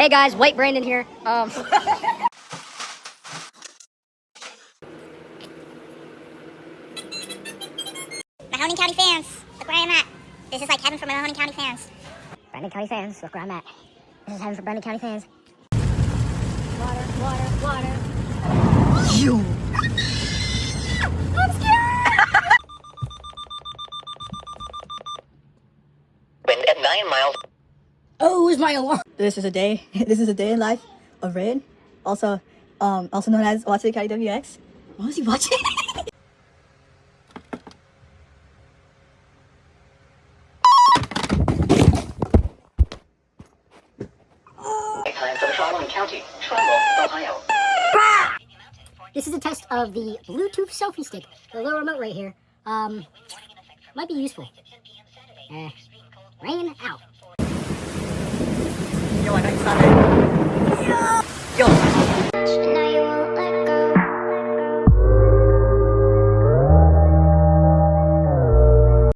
Hey guys, White Brandon here. Mahoning County fans, look where I'm at. This is like heaven for Mahoning County fans. Brandon County fans, look where I'm at. This is heaven for Brandon County fans. Water, water, water. You! I'm scared! Wind at 9 miles. Oh, it's my alarm. This is a day. This is a day in life of Red, also known as Watching County WX. What was he watching? Time for the following county: Trumbull, Ohio. This is a test of the Bluetooth selfie stick. The little remote right here. Might be useful. Rain out. Yo, I know you saw that.